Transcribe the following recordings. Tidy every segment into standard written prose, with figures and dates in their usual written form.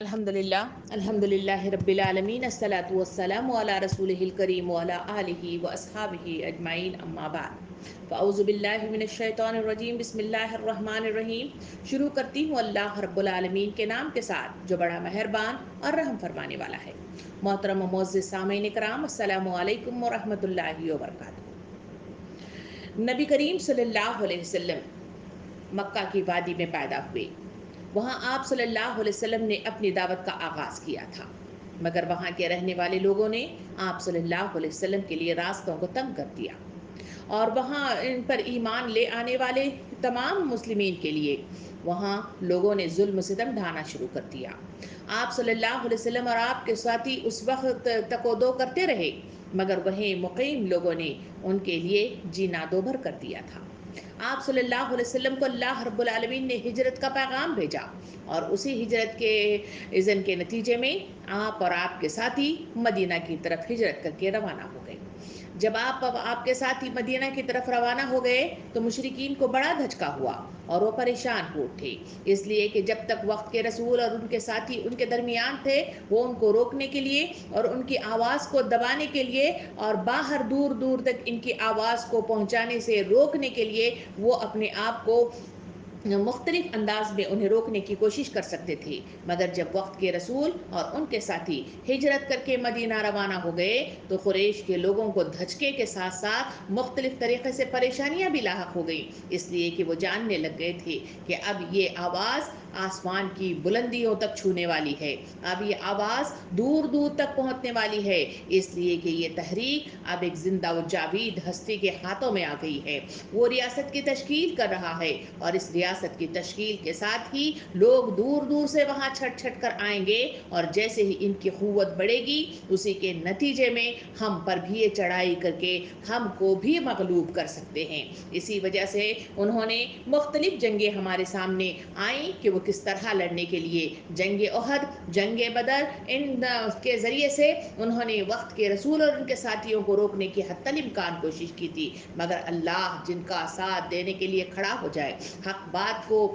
الحمدللہ رب العالمین الصلاۃ والسلام علی رسولہ الکریم وعلی آلہ واصحابہ اجمعین اما بعد فاعوذ باللہ من الشیطان الرجیم بسم اللہ الرحمن الرحیم۔ شروع کرتی ہوں اللہ رب العالمین کے نام کے ساتھ جو بڑا مہربان اور رحم فرمانے والا ہے۔ محترم و معزز سامعین کرام، السلام علیکم ورحمۃ اللہ وبرکاتہ۔ نبی کریم صلی اللہ علیہ وسلم مکہ کی وادی میں پیدا ہوئے۔ وہاں آپ صلی اللہ علیہ وسلم نے اپنی دعوت کا آغاز کیا تھا، مگر وہاں کے رہنے والے لوگوں نے آپ صلی اللہ علیہ وسلم کے لیے راستوں کو تنگ کر دیا اور وہاں ان پر ایمان لے آنے والے تمام مسلمین کے لیے وہاں لوگوں نے ظلم و ستم ڈھانا شروع کر دیا۔ آپ صلی اللہ علیہ وسلم اور آپ کے ساتھی اس وقت تک و دو کرتے رہے، مگر وہیں مقیم لوگوں نے ان کے لیے جینا دو بھر کر دیا تھا۔ آپ صلی اللہ علیہ وسلم کو اللہ رب العالمین نے ہجرت کا پیغام بھیجا اور اسی ہجرت کے اذن کے نتیجے میں آپ اور آپ کے ساتھی مدینہ کی طرف ہجرت کر کے روانہ ہو گئے۔ جب آپ کے ساتھی مدینہ کی طرف روانہ ہو گئے تو مشرکین کو بڑا دھچکا ہوا اور وہ پریشان ہو اٹھے، اس لیے کہ جب تک وقت کے رسول اور ان کے ساتھی ان کے درمیان تھے، وہ ان کو روکنے کے لیے اور ان کی آواز کو دبانے کے لیے اور باہر دور دور تک ان کی آواز کو پہنچانے سے روکنے کے لیے وہ اپنے آپ کو مختلف انداز میں انہیں روکنے کی کوشش کر سکتے تھے، مگر جب وقت کے رسول اور ان کے ساتھی ہجرت کر کے مدینہ روانہ ہو گئے تو قریش کے لوگوں کو دھچکے کے ساتھ ساتھ مختلف طریقے سے پریشانیاں بھی لاحق ہو گئیں، اس لیے کہ وہ جاننے لگ گئے تھے کہ اب یہ آواز آسمان کی بلندیوں تک چھونے والی ہے، اب یہ آواز دور دور تک پہنچنے والی ہے، اس لیے کہ یہ تحریک اب ایک زندہ و جاوید ہستی کے ہاتھوں میں آ گئی ہے۔ وہ ریاست کی تشکیل کر رہا ہے اور اس ریاست کی تشکیل کے ساتھ ہی لوگ دور دور سے وہاں چھٹ چھٹ کر آئیں گے اور جیسے ہی ان کی قوت بڑھے گی اسی کے نتیجے میں ہم پر بھی یہ چڑھائی کر کے ہم کو بھی مغلوب کر سکتے ہیں۔ اسی وجہ سے انہوں نے مختلف جنگیں ہمارے سامنے آئیں کہ وہ کس طرح لڑنے کے لیے جنگ احد، جنگ بدر، ان کے ذریعے سے انہوں نے وقت کے رسول اور ان کے ساتھیوں کو روکنے کی حتی الامکان کوشش کی تھی، مگر اللہ جن کا ساتھ دینے کے لیے کھڑا ہو جائے، حق بات کو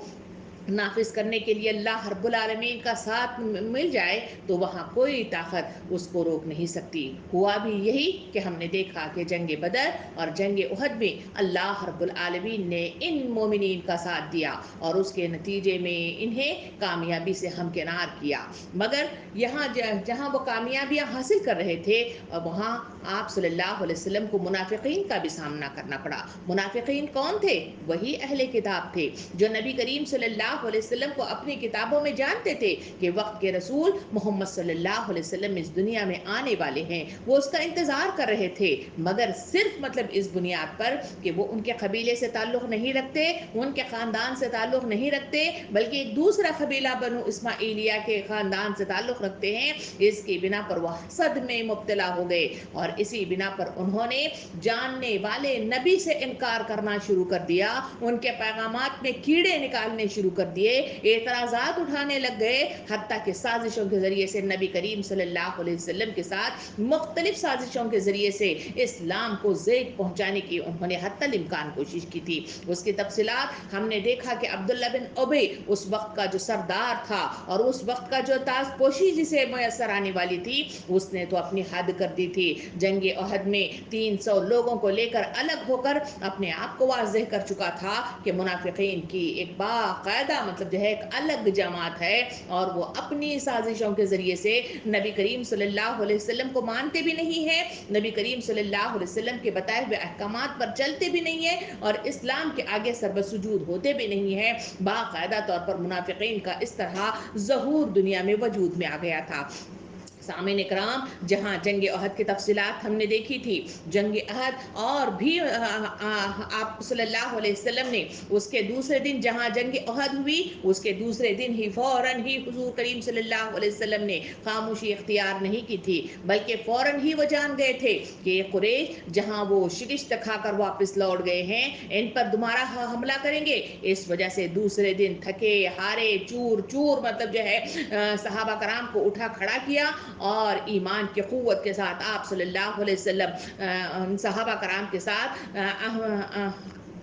نافذ کرنے کے لیے اللہ رب العالمین کا ساتھ مل جائے تو وہاں کوئی طاقت اس کو روک نہیں سکتی۔ ہوا بھی یہی کہ ہم نے دیکھا کہ جنگ بدر اور جنگ احد میں اللہ رب العالمین نے ان مومنین کا ساتھ دیا اور اس کے نتیجے میں انہیں کامیابی سے ہمکنار کیا، مگر یہاں جہاں وہ کامیابیاں حاصل کر رہے تھے وہاں آپ صلی اللہ علیہ وسلم کو منافقین کا بھی سامنا کرنا پڑا۔ منافقین کون تھے؟ وہی اہل کتاب تھے جو نبی کریم صلی اللہ علیہ وسلم کو اپنی کتابوں میں جانتے تھے کہ وقت کے رسول محمد صلی اللہ علیہ وسلم اس دنیا میں آنے والے ہیں، وہ اس کا انتظار کر رہے تھے، مگر صرف اس بنیاد پر کہ وہ ان کے قبیلے سے تعلق نہیں رکھتے، ان کے خاندان سے تعلق نہیں رکھتے، بلکہ ایک دوسرا قبیلہ بنو اسماعیلیہ کے خاندان سے تعلق رکھتے ہیں، اس کی بنا پر وہ حسد میں مبتلا ہو گئے اور اسی بنا پر انہوں نے جاننے والے نبی سے انکار کرنا شروع کر دیا، ان کے پیغامات میں کیڑے نکالنے شروع کر دیے، اعتراضات اٹھانے لگ گئے، حتیٰ کہ سازشوں کے ذریعے سے نبی کریم صلی اللہ علیہ وسلم کے ساتھ مختلف سازشوں کے ذریعے سے اسلام کو زیغ پہنچانے کی انہوں نے حتی الامکان کوشش کی تھی۔ اس کی تفصیلات ہم نے دیکھا کہ عبداللہ بن ابی اس وقت کا جو سردار تھا اور اس وقت کا جو تاج پوشی جسے میسر آنے والی تھی، اس نے تو اپنی حد کر دی تھی۔ جنگ احد میں 300 لوگوں کو لے کر الگ ہو کر اپنے آپ کو واضح کر چکا تھا کہ منافقین کی ایک باقاعدہ ایک الگ جماعت ہے اور وہ اپنی سازشوں کے ذریعے سے نبی کریم صلی اللہ علیہ وسلم کو مانتے بھی نہیں ہیں، نبی کریم صلی اللہ علیہ وسلم کے بتائے ہوئے احکامات پر چلتے بھی نہیں ہیں اور اسلام کے آگے سربسجود ہوتے بھی نہیں ہیں۔ باقاعدہ طور پر منافقین کا اس طرح ظہور دنیا میں وجود میں آ گیا تھا۔ سامعین کرام، جہاں جنگ احد کی تفصیلات ہم نے دیکھی تھی، جنگ احد اور بھی آپ صلی اللہ علیہ وسلم نے اس کے دوسرے دن جہاں جنگ احد ہوئی اس کے دوسرے دن ہی فوراً ہی حضور کریم صلی اللہ علیہ وسلم نے خاموشی اختیار نہیں کی تھی، بلکہ فوراً ہی وہ جان گئے تھے کہ یہ قریش جہاں وہ شکست کھا کر واپس لوٹ گئے ہیں ان پر دوبارہ حملہ کریں گے، اس وجہ سے دوسرے دن تھکے ہارے چور چور صحابہ کرام کو اٹھا کھڑا کیا اور ایمان کی قوت کے ساتھ آپ صلی اللہ علیہ وسلم صحابہ کرام کے ساتھ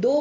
2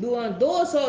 200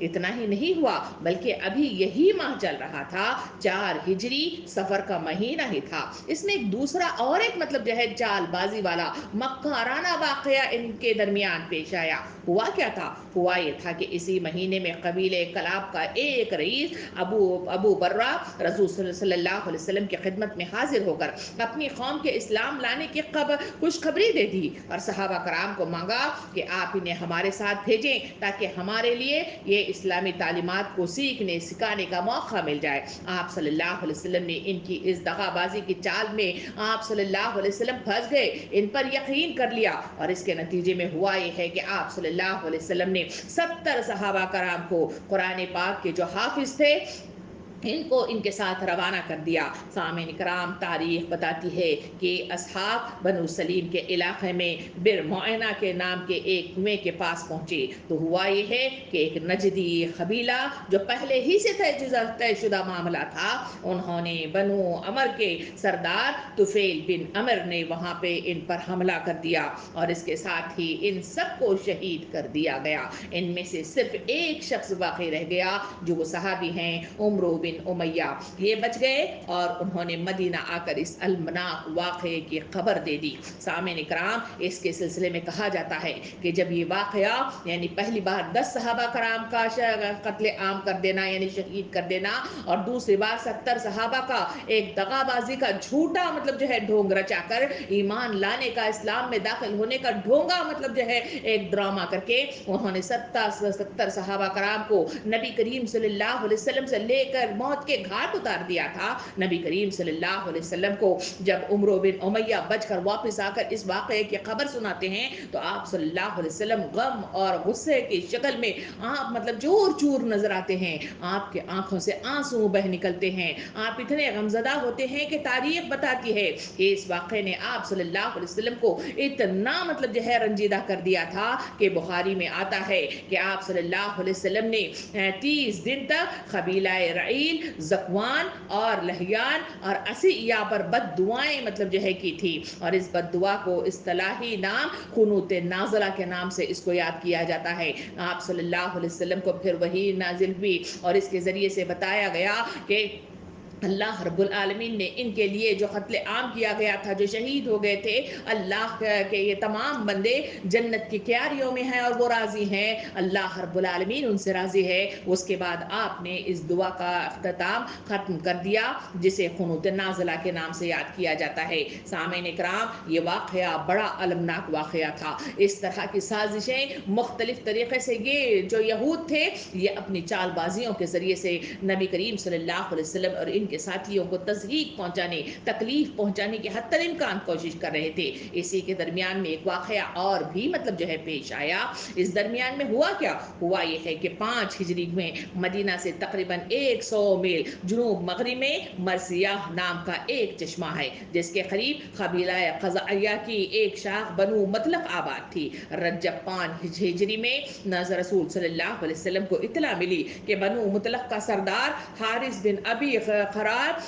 اتنا ہی نہیں ہوا بلکہ ابھی یہی ماہ چل رہا تھا، 4 ہجری صفر کا مہینہ ہی تھا۔ اس میں ایک دوسرا اور ایک مطلب جو ہے چال بازی والا مکارانہ واقعہ ان کے درمیان پیش آیا۔ ہوا کیا تھا؟ ہوا یہ تھا کہ اسی مہینے میں قبیلے کلاب کا ایک رئیس ابو برہ رسول صلی اللہ علیہ وسلم کی خدمت میں حاضر ہو کر اپنی قوم کے اسلام لانے کی خوشخبری دے دی اور صحابہ کرام کو مانگا کہ آپ انہیں ہمارے ساتھ بھیجیں تاکہ ہمارے لیے یہ اسلامی تعلیمات کو سیکھنے سکھانے کا موقع مل جائے۔ آپ صلی اللہ علیہ وسلم نے ان کی اس دغا بازی کی چال میں آپ صلی اللہ علیہ وسلم پھنس گئے، ان پر یقین کر لیا، اور اس کے نتیجے میں ہوا یہ ہے کہ آپ صلی اللہ علیہ وسلم نے 70 صحابہ کرام کو قرآن پاک کے جو حافظ تھے ان کو ان کے ساتھ روانہ کر دیا۔ سامعین کرام، تاریخ بتاتی ہے کہ اصحاب بنو سلیم کے علاقے میں بر معینہ کے نام کے ایک کنویں کے پاس پہنچے تو ہوا یہ ہے کہ ایک نجدی قبیلہ جو پہلے ہی سے طے شدہ معاملہ تھا، انہوں نے بنو عمر کے سردار طفیل بن عمر نے وہاں پہ ان پر حملہ کر دیا اور اس کے ساتھ ہی ان سب کو شہید کر دیا گیا۔ ان میں سے صرف ایک شخص باقی رہ گیا جو وہ صحابی ہیں عمرو بن امیہ، یہ بچ گئے اور انہوں نے مدینہ آ کر اس المناک واقعے کی خبر دے دی۔ سامعین اکرام، اس کے سلسلے میں کہا جاتا ہے کہ جب یہ واقعہ یعنی پہلی بار 10 صحابہ کرام کا قتل عام کر دینا یعنی شہید کر دینا اور دوسری بار 70 صحابہ کا ایک دغا بازی کا جھوٹا مطلب جو ہے ڈھونگ رچا کر ایمان لانے کا، اسلام میں داخل ہونے کا ڈھونگا مطلب جو ہے ایک ڈرامہ کر کے انہوں نے 70 صحابہ کرام کو نبی کریم صلی اللہ علیہ وسلم سے لے کر موت کے گھاٹ اتار دیا تھا۔ نبی کریم صلی اللہ علیہ وسلم کو جب عمرو بن امیہ بچ کر واپس آ کر اس واقعے کی خبر سناتے ہیں تو آپ صلی اللہ علیہ وسلم غم اور غصے کی شکل میں آپ مطلب چور چور نظر آتے ہیں، آپ کے آنکھوں سے آنسو بہ نکلتے ہیں، آپ اتنے غمزدہ ہوتے ہیں کہ تاریخ بتاتی ہے کہ اس واقعے نے آپ صلی اللہ علیہ وسلم کو اتنا مطلب جو ہے رنجیدہ کر دیا تھا کہ بخاری میں آتا ہے کہ آپ صلی اللہ علیہ وسلم نے 30 دن تک قبیلہ رعیل، زکوان اور لہیان اور اسیہ پر بد دعائیں مطلب جو ہے کی تھی، اور اس بد دعا کو اصطلاحی نام قنوت نازلہ کے نام سے اس کو یاد کیا جاتا ہے۔ آپ صلی اللہ علیہ وسلم کو پھر وہی نازل ہوئی اور اس کے ذریعے سے بتایا گیا کہ اللہ رب العالمین نے ان کے لیے جو قتل عام کیا گیا تھا، جو شہید ہو گئے تھے، اللہ کے یہ تمام بندے جنت کی کیاریوں میں ہیں اور وہ راضی ہیں، اللہ رب العالمین ان سے راضی ہے۔ اس کے بعد آپ نے اس دعا کا اختتام ختم کر دیا جسے قنوت نازلہ کے نام سے یاد کیا جاتا ہے۔ سامعین اکرام، یہ واقعہ بڑا المناک واقعہ تھا۔ اس طرح کی سازشیں مختلف طریقے سے یہ جو یہود تھے یہ اپنی چال بازیوں کے ذریعے سے نبی کریم صلی اللہ علیہ وسلم اور ان کے ساتھیوں کو تضحیک پہنچانے، تکلیف پہنچانے کی حتی الامکان کوشش کر رہے تھے۔ اسی کے درمیان میں ایک واقعہ اور بھی مطلب جو ہے پیش آیا۔ اس درمیان میں ہوا کیا؟ ہوا یہ ہے کہ 5 ہجری میں مدینہ سے تقریباً 100 میل جنوب مغرب میں مرثیہ نام کا ایک چشمہ ہے جس کے قریب قبیلہ قزعیہ کی ایک شاخ بنو مطلق آباد تھی۔ رجب 5 ہجری میں رسول صلی اللہ علیہ وسلم کو اطلاع ملی کہ بنو مطلق کا سردار حارث بن ابی قرار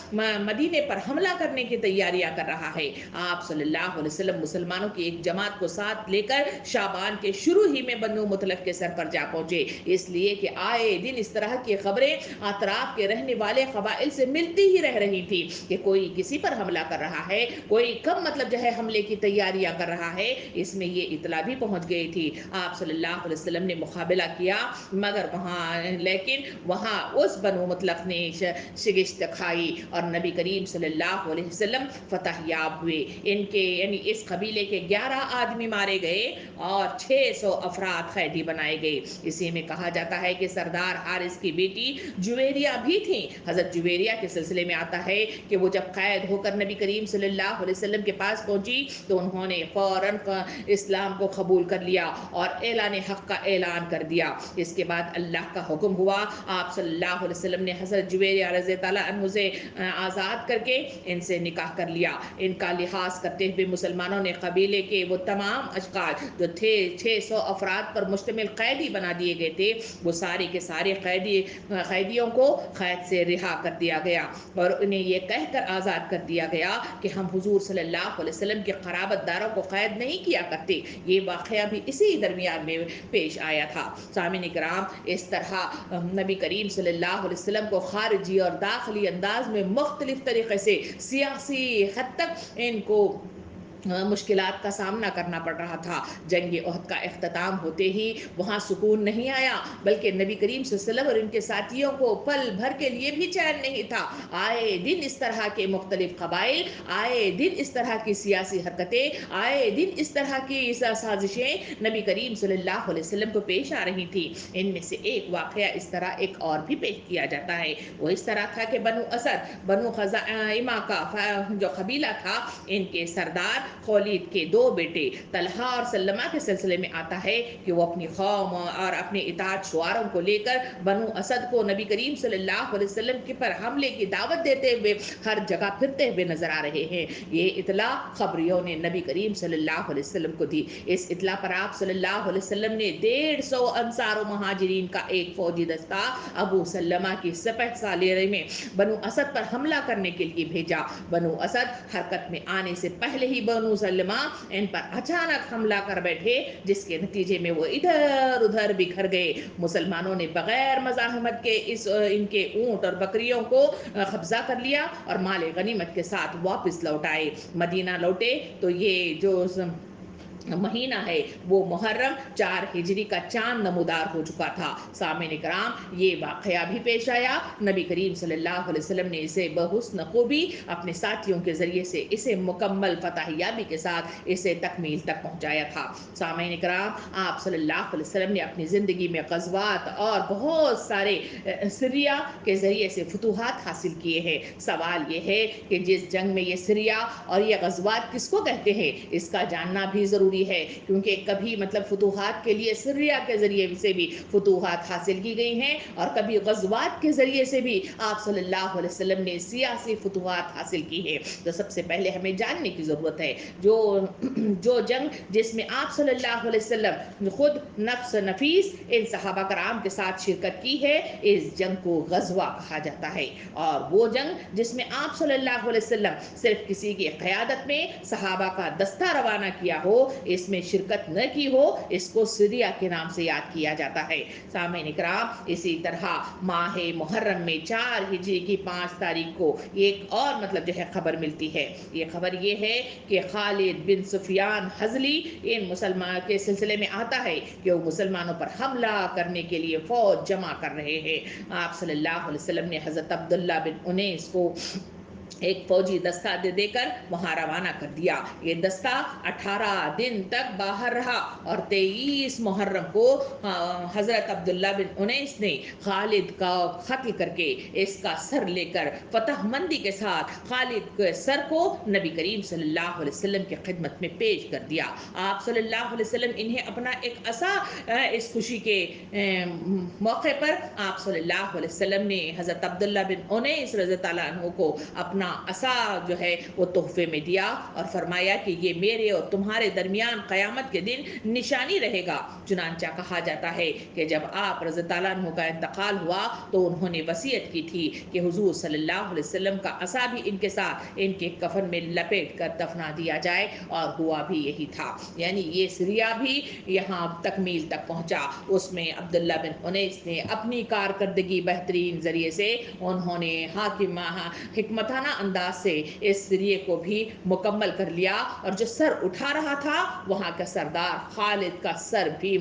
مدینے پر حملہ کرنے کی تیاریاں کر رہا ہے۔ آپ صلی اللہ علیہ وسلم مسلمانوں کی ایک جماعت کو ساتھ لے کر شعبان کے شروع ہی میں بنو مطلق کے سر پر جا پہنچے، اس لیے کہ آئے دن اس طرح کی خبریں اطراف کے رہنے والے قبائل سے ملتی ہی رہ رہی تھی کہ کوئی کسی پر حملہ کر رہا ہے، کوئی کم مطلب جو ہے حملے کی تیاریاں کر رہا ہے۔ اس میں یہ اطلاع بھی پہنچ گئی تھی۔ آپ صلی اللہ علیہ وسلم نے مقابلہ کیا مگر لیکن وہاں اس بنو مطلق نے شگشت کھائی اور نبی کریم صلی اللہ علیہ وسلم فتح یاب ہوئے۔ ان کے یعنی اس قبیلے کے 11 آدمی مارے گئے اور 600 افراد قیدی بنائے گئے۔ اسی میں کہا جاتا ہے کہ سردار حارث کی بیٹی جویریہ بھی تھیں۔ حضرت جویریہ کے سلسلے میں آتا ہے کہ وہ جب قید ہو کر نبی کریم صلی اللہ علیہ وسلم کے پاس پہنچی تو انہوں نے فوراً اسلام کو قبول کر لیا اور اعلان حق کا اعلان کر دیا۔ اس کے بعد اللہ کا حکم ہوا، آپ صلی اللہ علیہ وسلم نے حضرت جویریہ رضی اللہ عنہ اسے آزاد کر کے ان سے نکاح کر لیا۔ ان کا لحاظ کرتے ہوئے مسلمانوں نے قبیلے کے وہ تمام اشخاص جو تھے 600 افراد پر مشتمل قیدی بنا دیے گئے تھے، وہ سارے کے سارے قیدیوں کو قید سے رہا کر دیا گیا اور انہیں یہ کہہ کر آزاد کر دیا گیا کہ ہم حضور صلی اللہ علیہ وسلم کے قرابت داروں کو قید نہیں کیا کرتے۔ یہ واقعہ بھی اسی درمیان میں پیش آیا تھا۔ سامعین کرام، اس طرح نبی کریم صلی اللہ علیہ وسلم کو خارجی اور داخلی انداز میں مختلف طریقے سے سیاسی حد تک ان کو مشکلات کا سامنا کرنا پڑ رہا تھا۔ جنگ احد کا اختتام ہوتے ہی وہاں سکون نہیں آیا، بلکہ نبی کریم صلی اللہ علیہ وسلم اور ان کے ساتھیوں کو پل بھر کے لیے بھی چین نہیں تھا۔ آئے دن اس طرح کے مختلف قبائل، آئے دن اس طرح کی سیاسی حرکتیں، آئے دن اس طرح کی سازشیں نبی کریم صلی اللہ علیہ وسلم کو پیش آ رہی تھی۔ ان میں سے ایک واقعہ اس طرح ایک اور بھی پیش کیا جاتا ہے۔ وہ اس طرح تھا کہ بنو اسد، بنو خزاعہ کا جو قبیلہ تھا، ان کے سردار خولید کے دو بیٹے طلحہ اور سلمہ کے سلسلے میں آتا ہے کہ وہ اپنی قوم اور اپنے اطاعت شعاروں کو لے کر بنو اسد کو نبی کریم صلی اللہ علیہ وسلم کے پر حملے کی دعوت دیتے ہوئے ہر جگہ پھرتے ہوئے نظر آ رہے ہیں۔ یہ اطلاع خبریوں نے نبی کریم صلی اللہ علیہ وسلم کو دی۔ اس اطلاع پر آپ صلی اللہ علیہ وسلم نے 150 انصار و مہاجرین کا ایک فوجی دستہ ابو سلمہ کی سپہ سالاری میں بنو اسد پر حملہ کرنے کے لیے بھیجا۔ بنو اسد حرکت میں آنے سے پہلے ہی بنو سلمہ ان پر اچانک حملہ کر بیٹھے، جس کے نتیجے میں وہ ادھر ادھر بکھر گئے۔ مسلمانوں نے بغیر مزاحمت کے ان کے اونٹ اور بکریوں کو قبضہ کر لیا اور مال غنیمت کے ساتھ واپس لوٹ آئے۔ مدینہ لوٹے تو یہ جو مہینہ ہے وہ محرم 4 ہجری کا چاند نمودار ہو چکا تھا۔ سامعین کرام، یہ واقعہ بھی پیش آیا۔ نبی کریم صلی اللہ علیہ وسلم نے اسے بحسن خوبی اپنے ساتھیوں کے ذریعے سے اسے مکمل فتح یابی کے ساتھ اسے تکمیل تک پہنچایا تھا۔ سامعین کرام، آپ صلی اللہ علیہ وسلم نے اپنی زندگی میں غزوات اور بہت سارے سریہ کے ذریعے سے فتوحات حاصل کیے ہیں۔ سوال یہ ہے کہ جس جنگ میں یہ سریہ اور یہ غزوات کس کو کہتے ہیں، اس کا جاننا بھی ضروری ہے، کیونکہ کبھی فتوحات کے لیے سریہ کے ذریعے سے بھی فتوحات حاصل کی گئی ہیں اور کبھی غزوات کے ذریعے سے بھی آپ صلی اللہ علیہ وسلم نے سیاسی فتوحات حاصل کی ہے۔ تو سب سے پہلے ہمیں جاننے کی ضرورت ہے جو جنگ جس میں آپ صلی اللہ علیہ وسلم خود نفس نفیس ان صحابہ کرام کے ساتھ شرکت کی ہے، اس جنگ کو غزوہ کہا جاتا ہے۔ اور وہ جنگ جس میں آپ صلی اللہ علیہ وسلم صرف کسی کی قیادت میں صحابہ کا دستہ روانہ کیا ہو، اس میں شرکت نہ کی ہو، اس کو سریہ کے نام سے یاد کیا جاتا ہے۔ سامعین کرام، اسی طرح ماہ محرم میں 4 ہجری کی 5 تاریخ کو ایک اور خبر ملتی ہے۔ یہ خبر یہ ہے کہ خالد بن سفیان حضلی ان مسلمان کے سلسلے میں آتا ہے کہ وہ مسلمانوں پر حملہ کرنے کے لیے فوج جمع کر رہے ہیں۔ آپ صلی اللہ علیہ وسلم نے حضرت عبداللہ بن انیس کو ایک فوجی دستہ دے کر وہاں روانہ کر دیا۔ یہ دستہ 18 دن تک باہر رہا اور 23 محرم کو حضرت عبداللہ بن انیس نے خالد کا قتل کر کے اس کا سر لے کر فتح مندی کے ساتھ خالد کے سر کو نبی کریم صلی اللہ علیہ وسلم کی خدمت میں پیش کر دیا۔ آپ صلی اللہ علیہ وسلم انہیں اپنا ایک عصا، اس خوشی کے موقع پر آپ صلی اللہ علیہ وسلم نے حضرت عبداللہ بن انیس رضی اللہ عنہ کو اپنا عصا وہ تحفے میں دیا اور فرمایا کہ یہ میرے اور تمہارے درمیان قیامت کے دن نشانی رہے گا۔ چنانچہ کہا جاتا ہے کہ جب آپ رضی اللہ عنہ کا انتقال ہوا تو انہوں نے وصیت کی تھی کہ حضور صلی اللہ علیہ وسلم کا عصا بھی ان کے ساتھ ان کے کفن میں لپیٹ کر دفنا دیا جائے، اور ہوا بھی یہی تھا۔ یعنی یہ سریہ بھی یہاں تکمیل تک پہنچا۔ اس میں عبداللہ بن انیس نے اپنی کارکردگی بہترین ذریعے سے انہوں نے حکمتانہ انداز سے اس سریے کو بھی مکمل کر لیا، اور جو سر اٹھا رہا تھا وہاں کا سردار خالد کا سر بھی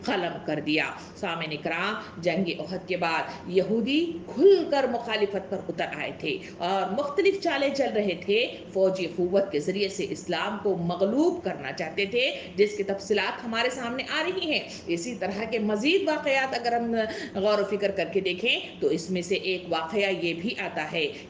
قلم کر دیا۔ سامعین کرام، جنگ احد کے بعد یہودی کھل کر مخالفت پر اتر آئے تھے اور مختلف چالیں چل رہے تھے۔ فوجی قوت کے ذریعے سے اسلام کو مغلوب کرنا چاہتے تھے، جس کی تفصیلات ہمارے سامنے آ رہی ہیں۔ اسی طرح کے مزید واقعات اگر ہم غور و فکر کر کے دیکھیں تو اس میں سے ایک واقعہ یہ بھی آتا ہے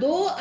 2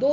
2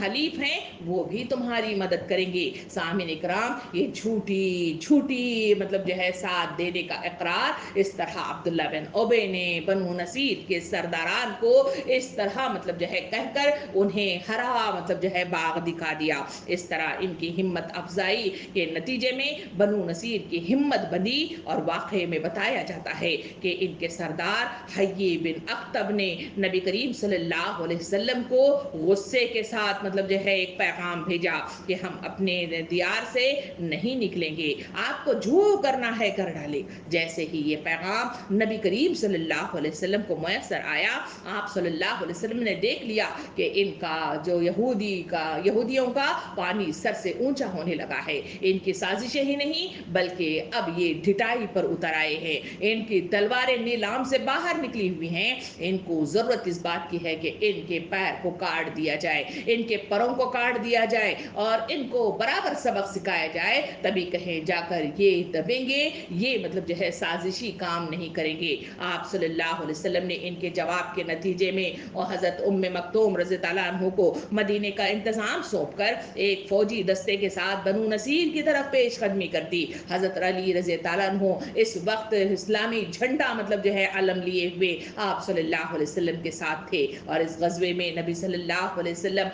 حلیف ہیں وہ بھی تمہاری مدد کریں گے۔ سامعین اکرام، یہ جھوٹی مطلب جو ہے ساتھ دینے کا اقرار اس طرح عبداللہ بن ابی نے بنو نصیر کے سرداران کو اس طرح مطلب جو ہے کہہ کر انہیں ہرا مطلب جو ہے باغ دکھا دیا۔ اس طرح ان کی ہمت افزائی کے نتیجے میں بنو نصیر کی ہمت بندی، اور واقعے میں بتایا جاتا ہے کہ ان کے سردار حیی بن اخطب نے نبی کریم صلی اللہ علیہ وسلم کو غصے کے ساتھ مطلب جو ہے ایک پیغام بھیجا کہ ہم اپنے دیار سے نہیں نکلیں گے، آپ کو جو کرنا ہے کر ڈالے۔ جیسے ہی یہ پیغام نبی کریم صلی اللہ علیہ وسلم کو میسر آیا، آپ صلی اللہ علیہ وسلم نے دیکھ لیا کہ ان کا جو یہودیوں کا پانی سر سے اونچا ہونے لگا ہے۔ ان کی سازشیں ہی نہیں بلکہ اب یہ ڈھٹائی پر اتر آئے ہیں، ان کی تلواریں نیلام سے باہر نکلی ہوئی ہیں۔ ان کو ضرورت اس بات کی ہے کہ ان کے پیر کو کاٹ دیا جائے، ان کے پروں کو کاٹ دیا جائے اور ان کو برابر سبق سکھایا جائے، تبھی کہیں جا کر یہ دبیں گے، یہ مطلب جو ہے سازشی کام نہیں کریں گے۔ آپ صلی اللہ علیہ وسلم نے ان کے جواب کے نتیجے میں اور حضرت ام مکتوم رضی اللہ عنہ کو مدینے کا انتظام سونپ کر ایک فوجی دستے کے ساتھ بنو نصیر کی طرف پیش قدمی کر دی۔ حضرت علی رضی اللہ عنہ اس وقت اسلامی جھنڈا مطلب جو ہے علم لیے ہوئے آپ صلی اللہ علیہ وسلم کے ساتھ تھے، اور اس غزوے میں نبی صلی اللہ علیہ وسلم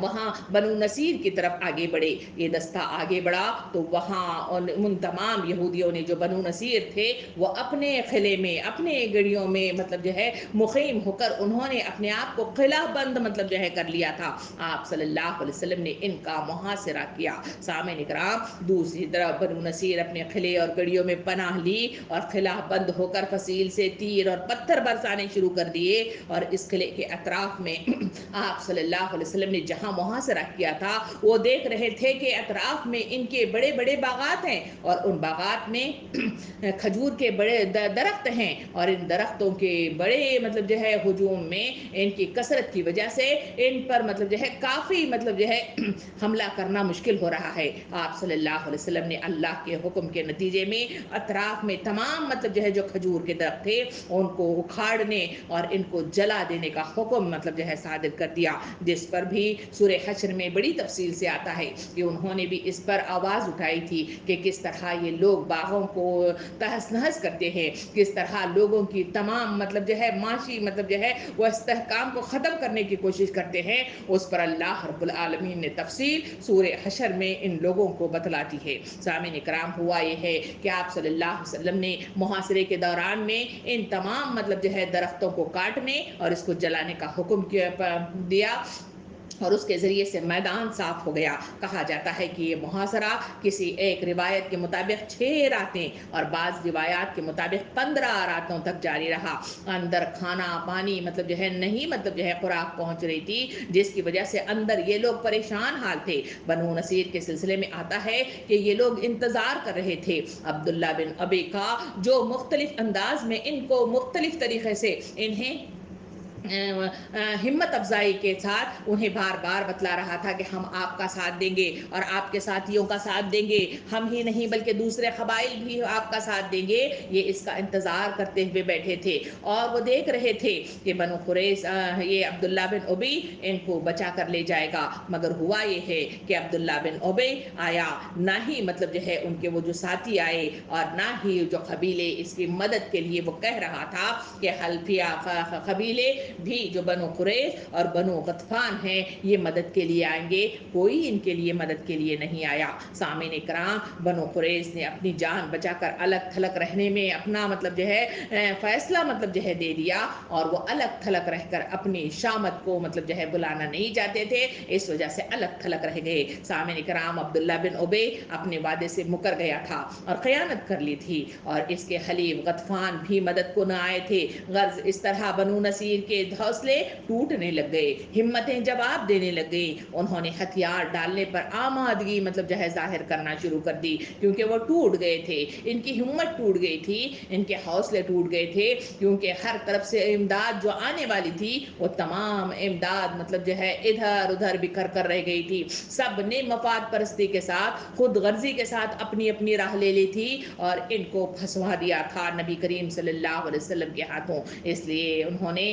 وہاں بنو نصیر کی طرف آگے بڑھے۔ یہ دستہ آگے بڑھا تو وہاں ان تمام یہودیوں نے جو بنو نصیر تھے وہ اپنے قلعے میں، اپنے گڑیوں میں مطلب جو ہے مقیم ہو کر انہوں نے اپنے آپ کو قلعہ بند مطلب جو ہے کر لیا تھا۔ آپ صلی اللہ علیہ وسلم نے ان کا محاصرہ کیا۔ سامعین اکرام، دوسری طرف بنو نصیر اپنے قلعے اور گڑیوں میں پناہ لی اور قلعہ بند ہو کر فصیل سے تیر اور پتھر برسانے شروع کر دیے، اور اس قلعے کے اطراف میں آپ صلی اللہ علیہ وسلم نے جہاں محاصرہ کیا تھا وہ دیکھ رہے تھے کہ اطراف میں ان کے بڑے بڑے باغات ہیں، اور ان باغات میں کھجور کے بڑے درخت ہیں، اور ان درختوں کے بڑے مطلب جو ہے ہجوم میں ان کی کثرت کی وجہ سے ان پر مطلب جو ہے کافی مطلب جو ہے حملہ کرنا مشکل ہو رہا ہے۔ آپ صلی اللہ علیہ وسلم نے اللہ کے حکم کے نتیجے میں اطراف میں تمام مطلب جو ہے جو کھجور کے درخت تھے ان کو اکھاڑنے اور ان کو جلا دینے کا حکم مطلب جو ہے صادر کر دیا، جس پر بھی سورہ حشر میں بڑی تفصیل سے آتا ہے کہ انہوں نے بھی اس پر آواز اٹھائی تھی کہ کس طرح یہ لوگ باغوں کو تہس نہس کرتے ہیں، کس طرح لوگوں کی تمام مطلب جو ہے معاشی مطلب جو ہے وہ استحکام کو ختم کرنے کی کوشش کرتے ہیں۔ اس پر اللہ رب العالمین نے تفصیل سورہ حشر میں ان لوگوں کو بتلاتی ہے۔ سامعین اکرام، ہوا یہ ہے کہ آپ صلی اللہ علیہ وسلم نے محاصرے کے دوران میں ان تمام مطلب جو ہے درختوں کو کاٹنے اور اس کو جلانے کا حکم دیا، اور اس کے ذریعے سے میدان صاف ہو گیا۔ کہا جاتا ہے کہ یہ محاصرہ کسی ایک روایت کے مطابق 6 راتیں اور بعض روایات کے مطابق 15 راتوں تک جاری رہا۔ اندر کھانا پانی مطلب جو ہے نہیں مطلب جو ہے خوراک پہنچ رہی تھی، جس کی وجہ سے اندر یہ لوگ پریشان حال تھے۔ بنو نصیر کے سلسلے میں آتا ہے کہ یہ لوگ انتظار کر رہے تھے عبداللہ بن ابی کا، جو مختلف انداز میں ان کو مختلف طریقے سے انہیں ہمت افزائی کے ساتھ انہیں بار بار بتلا رہا تھا کہ ہم آپ کا ساتھ دیں گے اور آپ کے ساتھیوں کا ساتھ دیں گے، ہم ہی نہیں بلکہ دوسرے قبائل بھی آپ کا ساتھ دیں گے۔ یہ اس کا انتظار کرتے ہوئے بیٹھے تھے اور وہ دیکھ رہے تھے کہ بنو قریظہ یہ عبداللہ بن ابی ان کو بچا کر لے جائے گا، مگر ہوا یہ ہے کہ عبداللہ بن ابی آیا نہ ہی مطلب جو ہے ان کے وہ جو ساتھی آئے، اور نہ ہی جو قبیلے اس کی مدد کے لیے وہ کہہ رہا تھا کہ حلفیہ قبیلے بھی جو بنو قریظ اور بنو غطفان ہیں یہ مدد کے لیے آئیں گے، کوئی ان کے لیے مدد کے لیے نہیں آیا۔ سامعین اکرام، بنو قریظ نے اپنی جان بچا کر الگ تھلگ رہنے میں اپنا مطلب جو ہے فیصلہ مطلب جو ہے دے دیا، اور وہ الگ تھلگ رہ کر اپنی شامت کو مطلب جو ہے بلانا نہیں چاہتے تھے، اس وجہ سے الگ تھلگ رہ گئے۔ سامعین اکرام، عبداللہ بن ابی اپنے وعدے سے مکر گیا تھا اور خیانت کر لی تھی، اور اس کے حلیف غطفان بھی مدد کو نہ آئے تھے۔ غرض اس طرح بنو نصیر کے حوصلے ٹوٹنے لگ گئے، ہمتیں جواب دینے لگ گئی، انہوں نے ہتھیار ڈالنے پر آمادگی مطلب جو ہے ظاہر کرنا شروع کر دی، کیونکہ وہ ٹوٹ گئے تھے، ان کی ہمت ٹوٹ گئی تھی، ان کے حوصلے ٹوٹ گئے تھے، کیونکہ ہر طرف سے امداد جو آنے والی تھی وہ تمام امداد مطلب جو ہے ادھر ادھر بکھر کر رہ گئی تھی۔ سب نے مفاد پرستی کے ساتھ، خود غرضی کے ساتھ اپنی اپنی راہ لے لی تھی اور ان کو پھنسوا دیا تھا نبی کریم صلی اللہ علیہ وسلم کے ہاتھوں۔ اس لیے انہوں نے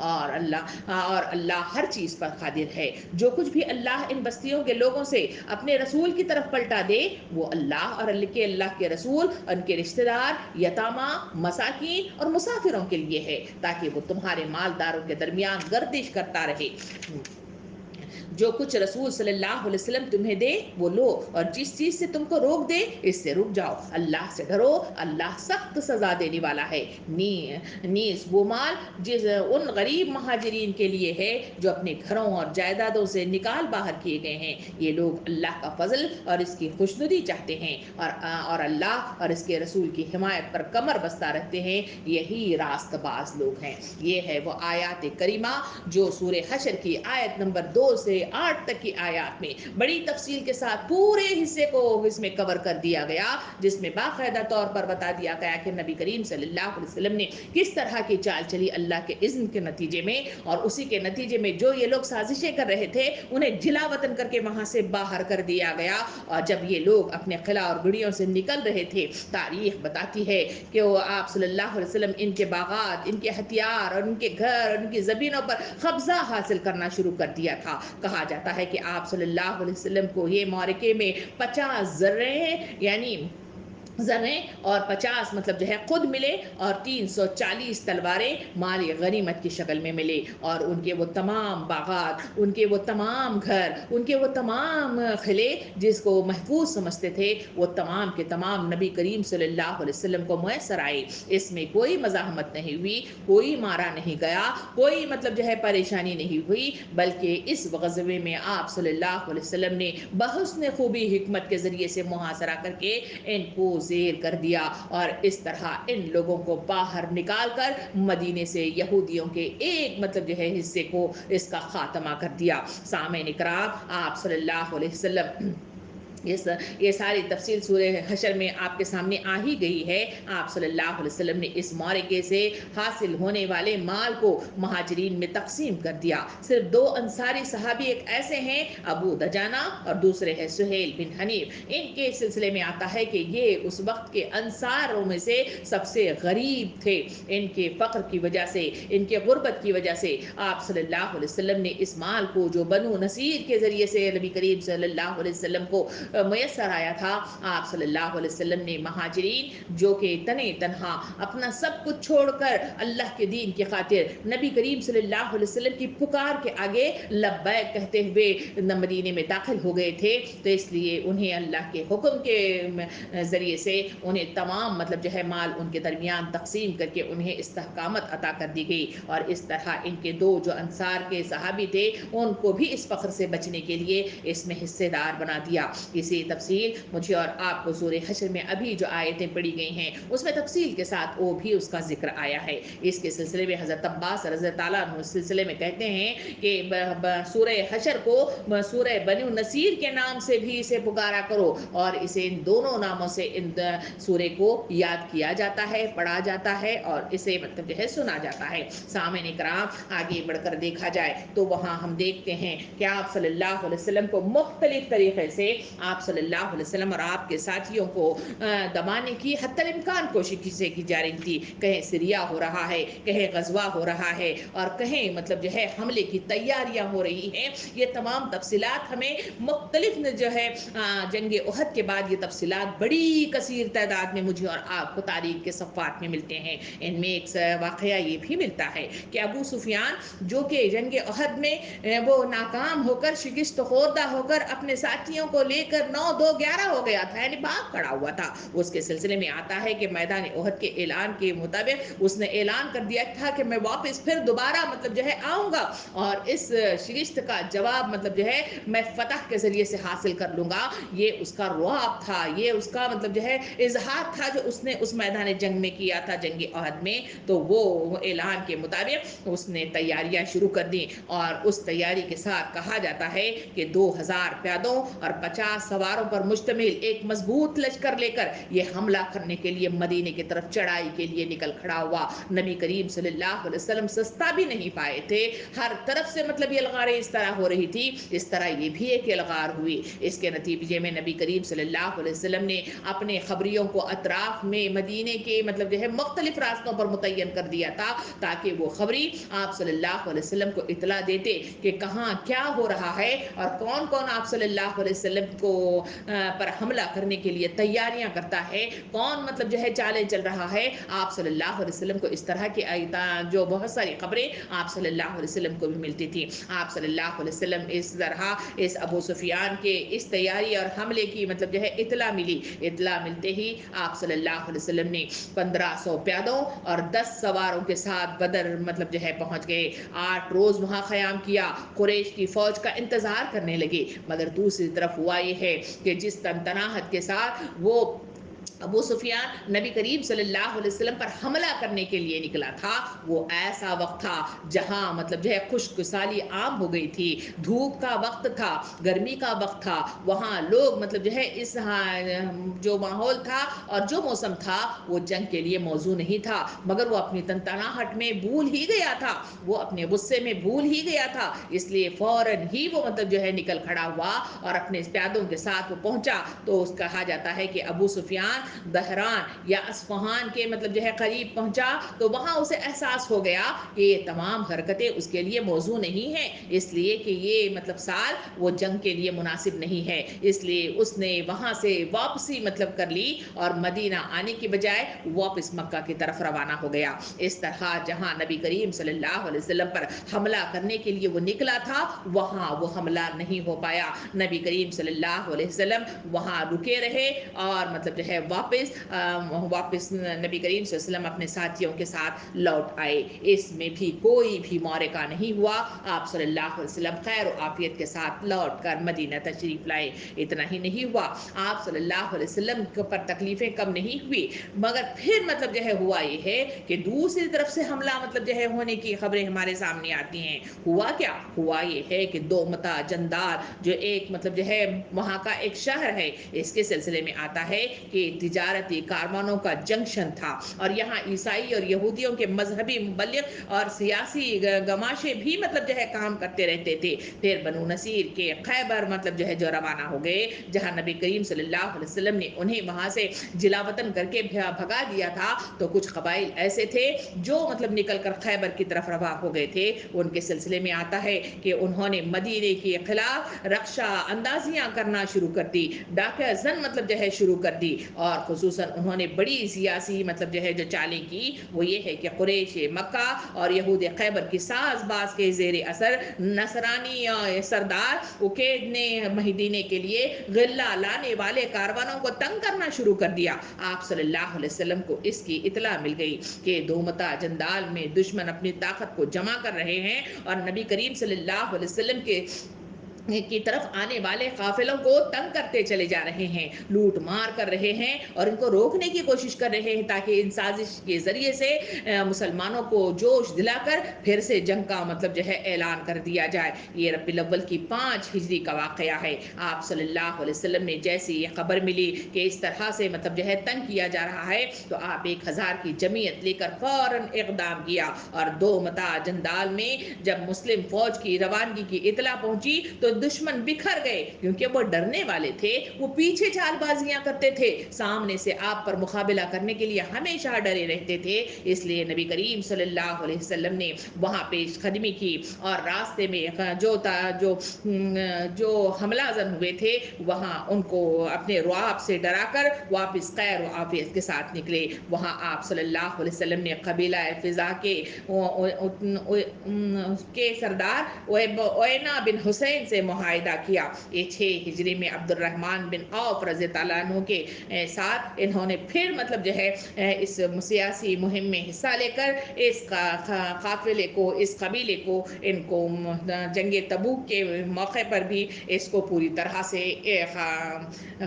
اور اللہ ہر چیز پر قادر ہے۔ جو کچھ بھی اللہ ان بستیوں کے لوگوں سے اپنے رسول کی طرف پلٹا دے وہ اللہ اور اللہ کے رسول، ان کے رشتہ دار، یتامہ، مساکین اور مسافروں کے لیے ہے، تاکہ وہ تمہارے مالداروں کے درمیان گردش کرتا رہے۔ جو کچھ رسول صلی اللہ علیہ وسلم تمہیں دے وہ لو، اور جس چیز سے تم کو روک دے اس سے رک جاؤ، اللہ سے ڈرو، اللہ سخت سزا دینے والا ہے۔ نیز وہ مال جس ان غریب مہاجرین کے لیے ہے جو اپنے گھروں اور جائیدادوں سے نکال باہر کیے گئے ہیں، یہ لوگ اللہ کا فضل اور اس کی خوشنودی چاہتے ہیں، اور اللہ اور اس کے رسول کی حمایت پر کمر بستہ رہتے ہیں، یہی راست باز لوگ ہیں۔ یہ ہے وہ آیات کریمہ جو سورہ حشر کی آیت نمبر 2 سے 8 تک کی آیات میں بڑی تفصیل کے ساتھ پورے حصے کو اس میں کور کر دیا گیا، جس میں باقاعدہ طور پر بتا دیا گیا کہ نبی کریم صلی اللہ علیہ وسلم نے کس طرح کی چال چلی اللہ کے اذن کے نتیجے میں، اور اسی کے نتیجے میں جو یہ لوگ سازشیں کر رہے تھے انہیں جلا وطن کر کے وہاں سے باہر کر دیا گیا۔ اور جب یہ لوگ اپنے قلعہ اور گڑیوں سے نکل رہے تھے، تاریخ بتاتی ہے کہ وہ آپ صلی اللہ علیہ وسلم ان کے باغات، ان کے ہتھیار اور ان کے گھر، ان کی زمینوں پر قبضہ حاصل کرنا شروع کر دیا تھا۔ کہا جاتا ہے کہ آپ صلی اللہ علیہ وسلم کو یہ معرکے میں 50 زریں اور 50 مطلب جو ہے خود ملے، اور 340 تلواریں مال غنیمت کی شکل میں ملے، اور ان کے وہ تمام باغات، ان کے وہ تمام گھر، ان کے وہ تمام قلعے جس کو محفوظ سمجھتے تھے وہ تمام کے تمام نبی کریم صلی اللہ علیہ وسلم کو میسر آئے۔ اس میں کوئی مزاحمت نہیں ہوئی، کوئی مارا نہیں گیا، کوئی مطلب جو ہے پریشانی نہیں ہوئی، بلکہ اس غزوے میں آپ صلی اللہ علیہ وسلم نے بحسن خوبی حکمت کے ذریعے سے محاصرہ کر کے ان کو زیر کر دیا، اور اس طرح ان لوگوں کو باہر نکال کر مدینے سے یہودیوں کے ایک مطلب جو ہے حصے کو اس کا خاتمہ کر دیا۔ سامعین کرام، آپ صلی اللہ علیہ وسلم یہ ساری تفصیل سورہ حشر میں آپ کے سامنے آ ہی گئی ہے۔ آپ صلی اللہ علیہ وسلم نے اس معرکے سے حاصل ہونے والے مال کو مہاجرین میں تقسیم کر دیا۔ صرف 2 انصاری صحابی ایک ایسے ہیں، ابو دجانہ اور دوسرے ہیں سہیل بن حنیف، ان کے سلسلے میں آتا ہے کہ یہ اس وقت کے انصاروں میں سے سب سے غریب تھے۔ ان کے فقر کی وجہ سے، ان کے غربت کی وجہ سے آپ صلی اللہ علیہ وسلم نے اس مال کو جو بنو نصیر کے ذریعے سے نبی کریم صلی اللہ علیہ وسلم کو میسر آیا تھا، آپ صلی اللہ علیہ وسلم نے مہاجرین جو کہ تنے تنہا اپنا سب کچھ چھوڑ کر اللہ کے دین کی خاطر نبی کریم صلی اللہ علیہ وسلم کی پکار کے آگے لبیک کہتے ہوئے مدینے میں داخل ہو گئے تھے، تو اس لیے انہیں اللہ کے حکم کے ذریعے سے انہیں تمام مطلب جو ہے مال ان کے درمیان تقسیم کر کے انہیں استحکامت عطا کر دی گئی، اور اس طرح ان کے 2 جو انصار کے صحابی تھے ان کو بھی اس فخر سے بچنے کے لیے اس میں حصے دار بنا دیا۔ اسی تفصیل مجھے اور آپ کو سورہ حشر میں ابھی جو آیتیں پڑھی گئی ہیں اس میں تفصیل کے ساتھ وہ بھی اس کا ذکر آیا ہے۔ اس کے سلسلے میں حضرت عباس رضی اللہ عنہ اس سلسلے میں کہتے ہیں کہ سورہ حشر کو سورہ بنو نصیر کے نام سے بھی اسے پکارا کرو، اور اسے ان دونوں ناموں سے ان سورہ کو یاد کیا جاتا ہے، پڑھا جاتا ہے، اور اسے مطلب جو ہے سنا جاتا ہے۔ سامعین کرام، آگے بڑھ کر دیکھا جائے تو وہاں ہم دیکھتے ہیں کہ آپ صلی اللہ علیہ وسلم کو مختلف طریقے سے آپ صلی اللہ علیہ وسلم اور آپ کے ساتھیوں کو دبانے کی حتی الامکان کوشش سے کی جا رہی تھی۔ کہیں سریا ہو رہا ہے، کہیں غزوہ ہو رہا ہے، اور کہیں مطلب جو ہے حملے کی تیاریاں ہو رہی ہیں۔ یہ تمام تفصیلات ہمیں مختلف جو ہے جنگ احد کے بعد یہ تفصیلات بڑی کثیر تعداد میں مجھے اور آپ کو تاریخ کے صفحات میں ملتے ہیں۔ ان میں ایک واقعہ یہ بھی ملتا ہے کہ ابو سفیان جو کہ جنگ احد میں وہ ناکام ہو کر، شکست خوردہ ہو کر اپنے ساتھیوں کو لے کر 9-2-11 ہو گیا تھا، یعنی بھاگ کھڑا ہوا تھا، اس کے سلسلے میں آتا ہے کہ میدان احد کے اعلان کے مطابق اس نے اعلان کر دیا تھا کہ میں واپس پھر دوبارہ مطلب جو ہے آؤں گا، اور اس شکست کا جواب مطلب جو ہے میں فتح کے ذریعے سے حاصل کر لوں گا۔ یہ اس کا رعب تھا، یہ اس کا مطلب جو ہے اظہار تھا جو اس نے اس میدان جنگ میں کیا تھا، جنگ احد میں۔ تو وہ اعلان کے مطابق اس نے تیاریاں شروع کر دی، اور اس تیاری کے ساتھ کہا جاتا ہے کہ 2000 پیادوں اور 50 سواروں پر مشتمل ایک مضبوط لشکر لے کر یہ حملہ کرنے کے لیے مدینے کی طرف چڑھائی کے لیے نکل کھڑا ہوا۔ نبی کریم صلی اللہ علیہ وسلم سستا بھی نہیں پائے تھے، ہر طرف سے مطلب یہ الغاریں اس طرح ہو رہی تھی، اس طرح یہ بھی ایک الغار ہوئی۔ اس کے نتیجے میں نبی کریم صلی اللہ علیہ وسلم نے اپنے خبریوں کو اطراف میں مدینے کے مطلب جو ہے مختلف راستوں پر متعین کر دیا تھا، تاکہ وہ خبری آپ صلی اللہ علیہ وسلم کو اطلاع دیتے کہ کہاں کیا ہو رہا ہے اور کون کون آپ صلی اللہ علیہ وسلم کو پر حملہ کرنے کے لیے تیاریاں کرتا ہے، کون مطلب جو ہے چالیں چل رہا ہے۔ آپ صلی اللہ علیہ وسلم کو اس طرح کی جو بہت ساری خبریں آپ صلی اللہ علیہ وسلم کو بھی ملتی تھی۔ آپ صلی اللہ علیہ وسلم اس طرح اس ابو سفیان کے اس تیاری اور حملے کی مطلب جو ہے اطلاع ملی۔ اطلاع ملتے ہی آپ صلی اللہ علیہ وسلم نے 1500 پیادوں اور 10 سواروں کے ساتھ بدر مطلب جو ہے پہنچ گئے۔ 8 روز وہاں قیام کیا، قریش کی فوج کا انتظار کرنے لگے، مگر دوسری طرف ہوا یہ ہے کہ جس تنتناہت کے ساتھ وہ ابو سفیان نبی کریم صلی اللہ علیہ وسلم پر حملہ کرنے کے لیے نکلا تھا، وہ ایسا وقت تھا جہاں مطلب جو ہے خشک سالی عام ہو گئی تھی، دھوپ کا وقت تھا، گرمی کا وقت تھا، وہاں لوگ مطلب جو ہے اس جو ماحول تھا اور جو موسم تھا وہ جنگ کے لیے موزوں نہیں تھا، مگر وہ اپنی تنتناہٹ میں بھول ہی گیا تھا، وہ اپنے غصے میں بھول ہی گیا تھا، اس لیے فوراً ہی وہ مطلب جو ہے نکل کھڑا ہوا اور اپنے پیادوں کے ساتھ وہ پہنچا۔ تو اس کہا جاتا ہے کہ ابو سفیان دہران یا اصفہان کے مطلب جو ہے قریب پہنچا تو وہاں اسے احساس ہو گیا کہ یہ تمام حرکتیں اس کے لیے موزوں نہیں ہیں، اس لیے کہ یہ مطلب سال وہ جنگ کے لیے مناسب نہیں ہے، اس لیے اس نے وہاں سے واپسی مطلب کر لی اور مدینہ آنے کی بجائے واپس مکہ کی طرف روانہ ہو گیا۔ اس طرح جہاں نبی کریم صلی اللہ علیہ وسلم پر حملہ کرنے کے لیے وہ نکلا تھا وہاں وہ حملہ نہیں ہو پایا، نبی کریم صلی اللہ علیہ وسلم وہاں رکے رہے اور مطلب جو ہے واپس نبی کریم صلی اللہ علیہ وسلم اپنے ساتھیوں کے ساتھ لوٹ آئے۔ اس میں بھی کوئی بھی معرکہ نہیں ہوا، آپ صلی اللہ علیہ وسلم خیر و عافیت کے ساتھ لوٹ کر مدینہ تشریف لائے۔ اتنا ہی نہیں ہوا، آپ صلی اللہ علیہ وسلم پر تکلیفیں کم نہیں ہوئی، مگر پھر مطلب جو ہے ہوا یہ ہے کہ دوسری طرف سے حملہ مطلب جو ہے ہونے کی خبریں ہمارے سامنے آتی ہیں۔ ہوا کیا؟ ہوا یہ ہے کہ دومتا جندال جو ایک مطلب جو ہے وہاں کا ایک شہر ہے، اس کے سلسلے میں آتا ہے کہ تجارتی کاروانوں کا جنکشن تھا اور یہاں عیسائی اور یہودیوں کے مذہبی مبلغ اور سیاسی گماشے بھی مطلب جو ہے کام کرتے رہتے تھے۔ پھر بنو نصیر کے خیبر مطلب جو ہے جو روانہ ہو گئے، جہاں نبی کریم صلی اللہ علیہ وسلم نے انہیں وہاں سے جلا وطن کر کے بھگا دیا تھا، تو کچھ قبائل ایسے تھے جو مطلب نکل کر خیبر کی طرف رواں ہو گئے تھے۔ ان کے سلسلے میں آتا ہے کہ انہوں نے مدینے کے خلاف رخشہ اندازیاں کرنا شروع کر دی، ڈاکہ زن مطلب جو ہے شروع کر دی، اور خصوصاً انہوں نے بڑی سیاسی مطلب جو ہے جو چالیں کی وہ یہ ہے کہ قریش مکہ اور یہود خیبر کی ساز باز کے زیر اثر نصرانی سردار عقید نے مدینے کے لیے غلہ لانے والے کاروانوں کو تنگ کرنا شروع کر دیا۔ آپ صلی اللہ علیہ وسلم کو اس کی اطلاع مل گئی کہ دومتا جندال میں دشمن اپنی طاقت کو جمع کر رہے ہیں اور نبی کریم صلی اللہ علیہ وسلم کی طرف آنے والے قافلوں کو تنگ کرتے چلے جا رہے ہیں، لوٹ مار کر رہے ہیں اور ان کو روکنے کی کوشش کر رہے ہیں، تاکہ ان سازش کے ذریعے سے مسلمانوں کو جوش دلا کر پھر سے جنگ کا مطلب جو ہے اعلان کر دیا جائے۔ یہ ربیع الاول کی 5 ہجری کا واقعہ ہے۔ آپ صلی اللہ علیہ وسلم نے جیسی یہ خبر ملی کہ اس طرح سے مطلب جو ہے تنگ کیا جا رہا ہے، تو آپ 1000 کی جمعیت لے کر فوراً اقدام کیا اور دومتا جندال میں جب مسلم فوج کی روانگی کی اطلاع پہنچی تو دشمن بکھر گئے، کیونکہ وہ ڈرنے والے تھے، وہ پیچھے چال بازیاں کرتے تھے، سامنے سے آپ پر مقابلہ کرنے کے لیے ہمیشہ ڈرے رہتے تھے۔ اس لیے نبی کریم صلی اللہ علیہ وسلم نے وہاں پیش قدمی کی اور راستے میں جو حملہ آور ہوئے تھے وہاں ان کو اپنے رعب سے ڈرا کر واپس خیر و عافیت کے ساتھ نکلے۔ وہاں آپ صلی اللہ علیہ وسلم نے قبیلہ فزا کے سردار اوینا بن حسین سے معاہدہ کیا۔ یہ 6 ہجری میں عبد الرحمن بن عوف رضی اللہ عنہ کے ساتھ انہوں نے پھر مطلب جو ہے اس سیاسی مہم میں حصہ لے کر اس قافلے کو، اس قبیلے کو، ان کو جنگ تبوک کے موقع پر بھی اس کو پوری طرح سے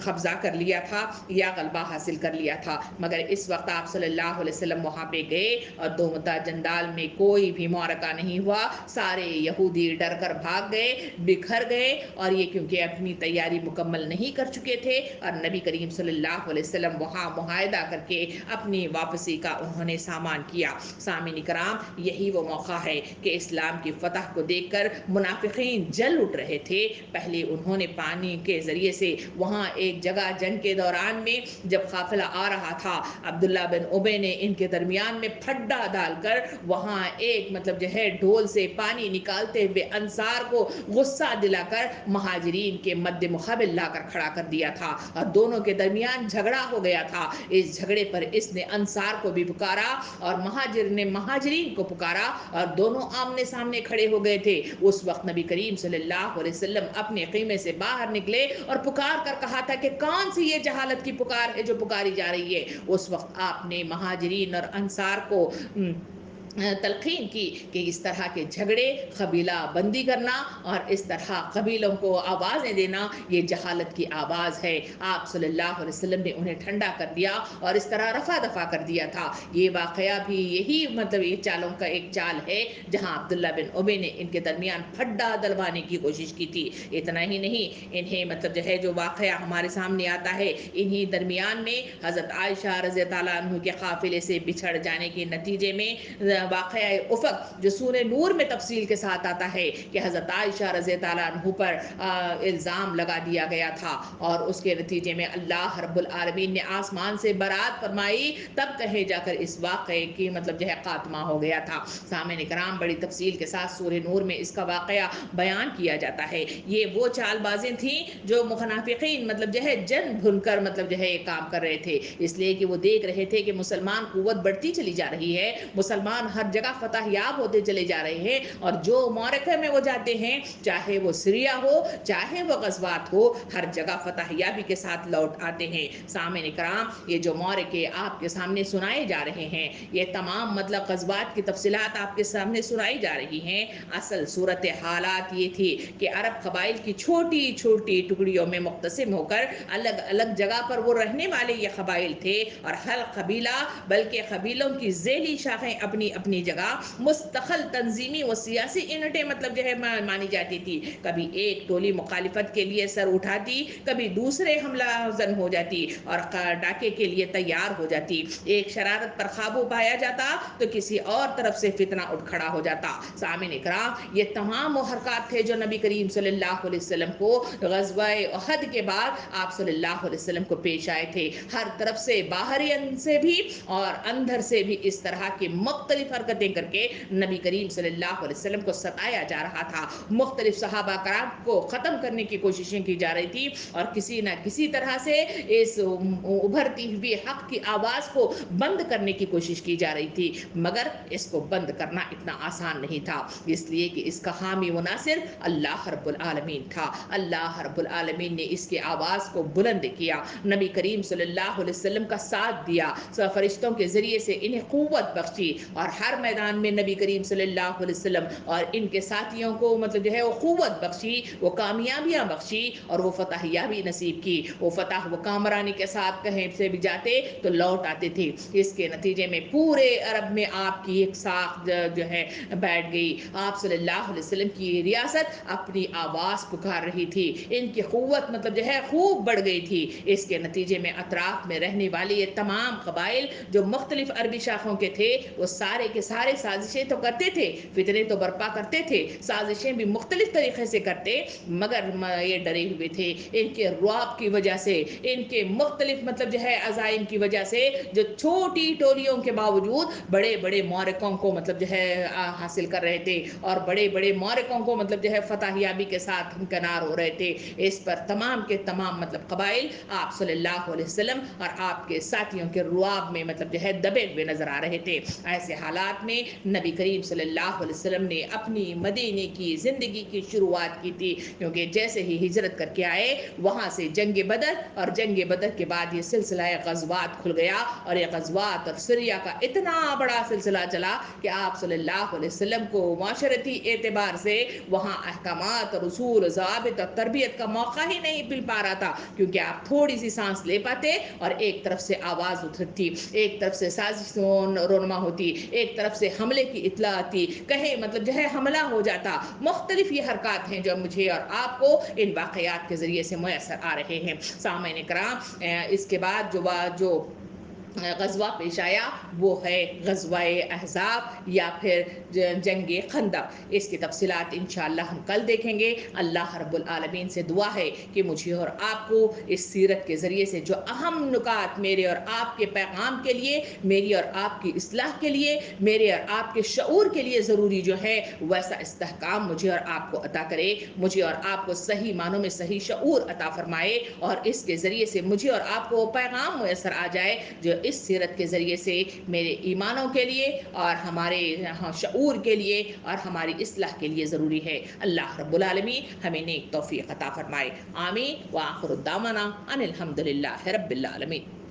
قبضہ کر لیا تھا یا غلبہ حاصل کر لیا تھا۔ مگر اس وقت آپ صلی اللہ علیہ وسلم وہاں پہ گئے اور دومتا جندال میں کوئی بھی معرکہ نہیں ہوا، سارے یہودی ڈر کر بھاگ گئے، بکھر گئے، اور یہ کیونکہ اپنی تیاری مکمل نہیں کر چکے تھے، اور نبی کریم صلی اللہ علیہ وسلم وہاں معاہدہ کر کے اپنی واپسی کا انہوں نے سامان کیا۔ سامعین کرام، یہی وہ موقع ہے کہ اسلام کی فتح کو دیکھ کر منافقین جل اٹھ رہے تھے۔ پہلے انہوں نے پانی کے ذریعے سے وہاں ایک جگہ جنگ کے دوران میں جب قافلہ آ رہا تھا، عبداللہ بن ابی نے ان کے درمیان میں پھڈا ڈال کر وہاں ایک جو ہے ڈھول سے پانی نکالتے ہوئے انصار کو غصہ دلا کر مہاجرین کے مد مقابل لا کر کھڑا کر دیا تھا، اور دونوں کے درمیان جھگڑا ہو گیا تھا۔ اس جھگڑے پر اس نے انصار کو بھی پکارا اور مہاجر نے مہاجرین کو پکارا، اور دونوں آمنے سامنے کھڑے ہو گئے تھے۔ اس وقت نبی کریم صلی اللہ علیہ وسلم اپنے خیمے سے باہر نکلے اور پکار کر کہا تھا کہ کون سی یہ جہالت کی پکار ہے جو پکاری جا رہی ہے۔ اس وقت آپ نے مہاجرین اور انصار کو تلقین کی کہ اس طرح کے جھگڑے، قبیلہ بندی کرنا اور اس طرح قبیلوں کو آوازیں دینا، یہ جہالت کی آواز ہے۔ آپ صلی اللہ علیہ وسلم نے انہیں ٹھنڈا کر دیا اور اس طرح رفع دفع کر دیا تھا۔ یہ واقعہ بھی یہی یہ چالوں کا ایک چال ہے جہاں عبداللہ بن ابی نے ان کے درمیان پھڈا ڈلوانے کی کوشش کی تھی۔ اتنا ہی نہیں، انہیں جو واقعہ ہمارے سامنے آتا ہے، انہی درمیان میں حضرت عائشہ رضی اللہ عنہ کے قافلے سے بچھڑ جانے کے نتیجے میں واقعہ افق جو سورہ نور میں تفصیل کے ساتھ آتا ہے کہ حضرت عائشہ رضی اللہ عنہ پر الزام لگا دیا گیا تھا، اور اس کے نتیجے میں اللہ رب العالمین نے آسمان سے برات فرمائی، تب کہیں جا کر اس واقعے کی خاتمہ ہو گیا تھا۔ سامعین کرام، بڑی تفصیل کے ساتھ سورہ نور میں اس کا واقعہ بیان کیا جاتا ہے۔ یہ وہ چال بازیں تھیں جو منافقین جن بھن کر یہ کام کر رہے تھے، اس لیے کہ وہ دیکھ رہے تھے کہ مسلمان قوت بڑھتی چلی جا رہی ہے، مسلمان ہر جگہ فتح یاب ہوتے چلے جا رہے ہیں، اور جو معرکے میں وہ جاتے ہیں، چاہے وہ سریا ہو چاہے وہ غزوات ہو، ہر جگہ فتح یابی کے ساتھ لوٹ آتے ہیں۔ سامعین کرام، یہ جو معرکے آپ کے سامنے سنائے جا رہے ہیں، یہ تمام غزوات کی تفصیلات آپ کے سامنے سنائی جا رہی ہیں۔ اصل صورت حالات یہ تھی کہ عرب قبائل کی چھوٹی چھوٹی ٹکڑیوں میں مقتسم ہو کر الگ الگ جگہ پر وہ رہنے والے یہ قبائل تھے، اور ہر قبیلہ بلکہ قبیلوں کی ذیلی شاخیں اپنی اپنی جگہ مستقل تنظیمی و سیاسی یونٹیں مانی جاتی تھی۔ کبھی ایک ٹولی مخالفت کے لیے سر اٹھاتی، کبھی دوسرے حملہ زن ہو جاتی اور ڈاکے کے لیے تیار ہو جاتی۔ ایک شرارت پر قابو پایا جاتا تو کسی اور طرف سے فتنہ اٹھ کھڑا ہو جاتا۔ سامعین اکرام، یہ تمام وہ حرکات تھے جو نبی کریم صلی اللہ علیہ وسلم کو غزوہ احد کے بعد آپ صلی اللہ علیہ وسلم کو پیش آئے تھے۔ ہر طرف سے، باہری سے بھی اور اندر سے بھی اس طرح کی مختلف حرکتیں کر کے نبی کریم صلی اللہ علیہ وسلم کو ستایا جا رہا تھا۔ مختلف صحابہ کرام کو ختم کرنے کی کوششیں کی جا رہی تھی، اور کسی نہ کسی طرح سے اس ابھرتی ہوئی حق کی آواز کو بند کرنے کی کوشش کی جا رہی تھی، مگر اس کو بند کرنا اتنا آسان نہیں تھا، اس لیے کہ اس کا حامی و ناصر اللہ رب العالمین تھا۔ اللہ رب العالمین نے اس کی آواز کو بلند کیا، نبی کریم صلی اللہ علیہ وسلم کا ساتھ دیا، فرشتوں کے ذریعے سے انہیں قوت بخشی، اور ہر میدان میں نبی کریم صلی اللہ علیہ وسلم اور ان کے ساتھیوں کو وہ قوت بخشی، وہ کامیابیاں بخشی، اور وہ فتح یابی نصیب کی۔ وہ فتح وہ کامرانی کے ساتھ کہیں سے بھی جاتے تو لوٹ آتے تھے۔ اس کے نتیجے میں پورے عرب میں آپ کی ایک ساکھ بیٹھ گئی۔ آپ صلی اللہ علیہ وسلم کی ریاست اپنی آواز پکار رہی تھی، ان کی قوت خوب بڑھ گئی تھی۔ اس کے نتیجے میں اطراف میں رہنے والے یہ تمام قبائل جو مختلف عربی شاخوں کے تھے، وہ سارے کے سارے سازشیں تو کرتے تھے، فتنے تو برپا کرتے تھے، سازشیں بھی مختلف طریقے سے کرتے، مگر یہ ڈرے ہوئے تھے ان کے رعب کی وجہ سے، ان کے مختلف عزائم کی وجہ سے، جو چھوٹی ٹولیوں کے باوجود بڑے بڑے معرکوں کو حاصل کر رہے تھے، اور بڑے بڑے معرکوں کو فتح یابی کے ساتھ ہمکنار ہو رہے تھے۔ اس پر تمام کے تمام قبائل آپ صلی اللہ علیہ وسلم اور آپ کے ساتھیوں کے رعب میں دبے ہوئے نظر آ رہے تھے۔ ایسے حالات میں نبی کریم صلی اللہ علیہ وسلم نے اپنی مدینے کی زندگی کی شروعات کی تھی، کیونکہ جیسے ہی ہجرت کر کے آئے، وہاں سے جنگ بدر، اور جنگ بدر کے بعد یہ سلسلہ غزوات کھل گیا، اور یہ غزوات اور سریا کا اتنا بڑا سلسلہ چلا کہ آپ صلی اللہ علیہ وسلم کو معاشرتی اعتبار سے وہاں احکامات اور اصول، ضوابط اور تربیت کا موقع ہی نہیں مل پا رہا تھا، کیونکہ آپ تھوڑی سی سانس لے پاتے اور ایک طرف سے آواز اٹھتی، ایک طرف سے سازش رونما ہوتی، ایک ایک طرف سے حملے کی اطلاع آتی، کہیں مطلب جو ہے حملہ ہو جاتا، مختلف یہ حرکات ہیں جو مجھے اور آپ کو ان واقعات کے ذریعے سے میسر آ رہے ہیں۔ سامعین کرام، اس کے بعد جو غزوہ پیش آیا وہ ہے غزوہ احزاب یا پھر جنگ خندق۔ اس کی تفصیلات انشاءاللہ ہم کل دیکھیں گے۔ اللہ رب العالمین سے دعا ہے کہ مجھے اور آپ کو اس سیرت کے ذریعے سے جو اہم نکات میرے اور آپ کے پیغام کے لیے، میری اور آپ کی اصلاح کے لیے، میرے اور آپ کے شعور کے لیے ضروری جو ہے ویسا استحکام مجھے اور آپ کو عطا کرے، مجھے اور آپ کو صحیح معنوں میں صحیح شعور عطا فرمائے، اور اس کے ذریعے سے مجھے اور آپ کو پیغام میسر آ جائے جو اس سیرت کے ذریعے سے میرے ایمانوں کے لیے اور ہمارے شعور کے لیے اور ہماری اصلاح کے لیے ضروری ہے۔ اللہ رب العالمین ہمیں نیک توفیق عطا فرمائے۔ آمین۔ وآخر الدعوانا ان الحمد للہ رب العالمین۔